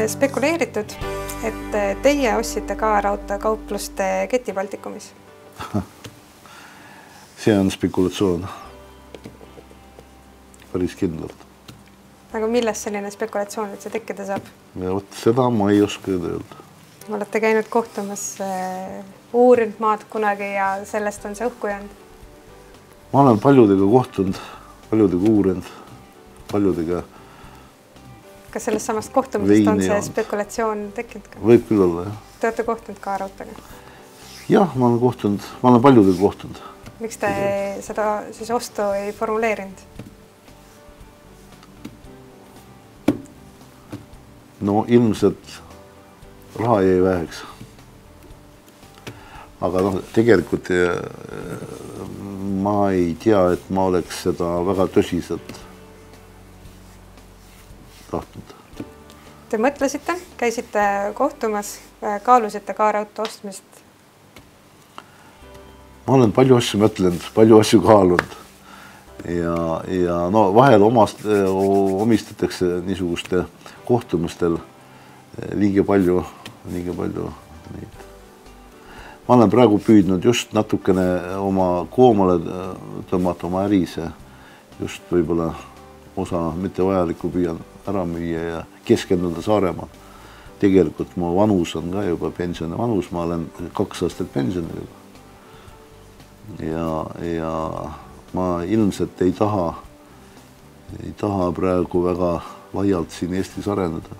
spekuleeritud, et teie ostsite ka raudteekaupluste keti Baltikumis? See on spekulatsioon. Päris kindlalt. Aga millest selline spekulatsioon üldse tekkida saab? Ja seda ma ei oska öelda. Olete käinud kohtumas, uurinud maad kunagi ja sellest on see õhku jäänud? Ma olen paljudega kohtunud, paljudega uurinud, paljudega. Kas sellest samast kohtumisest on see spekulatsioon tekkinud ka? Võib küll olla, jah. Te olete kohtunud ka raudtega? Jah, ma olen paljudega kohtunud. Miks te seda siis ostu ei formuleerinud? No ilmselt raha jäi väheks. Aga tegelikult ma ei tea, et ma oleks seda väga tõsiselt tahtnud. Te mõtlesite, käisite kohtumas, kaalusite ka raudtee ostmist? Ma olen palju asju mõtlenud, palju asju kaalunud. Ja no vahel omistatakse niisuguste kohtumistel liiga palju neid. Ma olen praegu püüdnud just natukene oma koomale tõmmata oma ärise, just võib-olla osa mitte vajalikku püüan ära müüa ja keskenduda Saaremaal. Tegelikult mu vanus on ka juba pensioni vanus, ma olen 2 aastat pensionil. Ja ma ilmselt ei taha praegu väga laialt siin Eestis areneda.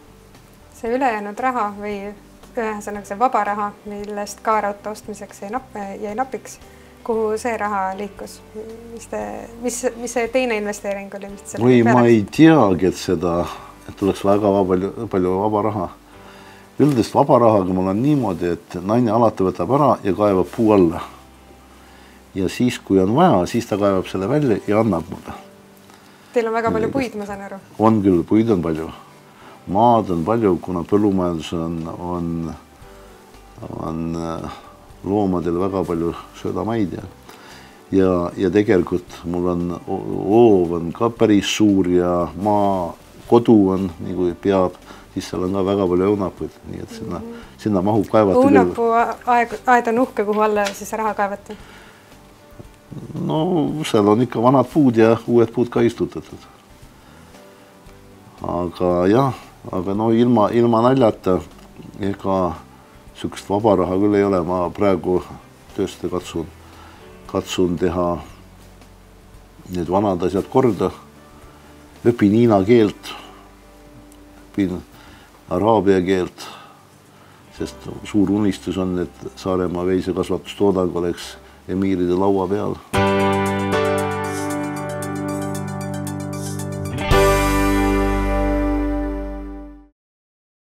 See ülejäänud raha või ühesõnaga see vaba raha, millest ka raudtee ostmiseks jäi napiks, kuhu see raha liikus? Mis see teine investeering oli? Või ma ei teagi, et oleks väga palju vaba raha. Üldest vaba rahaga mul on niimoodi, et naine alati võtab ära ja kaevab puu alla. Ja siis, kui on vaja, siis ta kaevab selle välja ja annab mulle. Teil on väga palju puid, ma saan aru. On küll, puid on palju. Maad on palju, kuna põllumajandus on loomadel väga palju söödamaid. Ja tegelikult mul on oov on ka päris suur ja kodu on, nii kui peab, siis seal on ka väga palju õunapuid, nii et sinna mahub kaevata. Õunapuu aed on uhke, kuhu alla siis raha kaevata? No seal on ikka vanad puud ja uued puud ka istutatud. Aga jah, no ilma naljata ega sükest vaba raha küll ei ole. Ma praegu tööst katsun teha need vanad asjad korda. Õpin hiina keelt, õpin araabia keelt, sest suur unistus on, et Saaremaa veisekasvatustoodang oleks emiiride laua peal.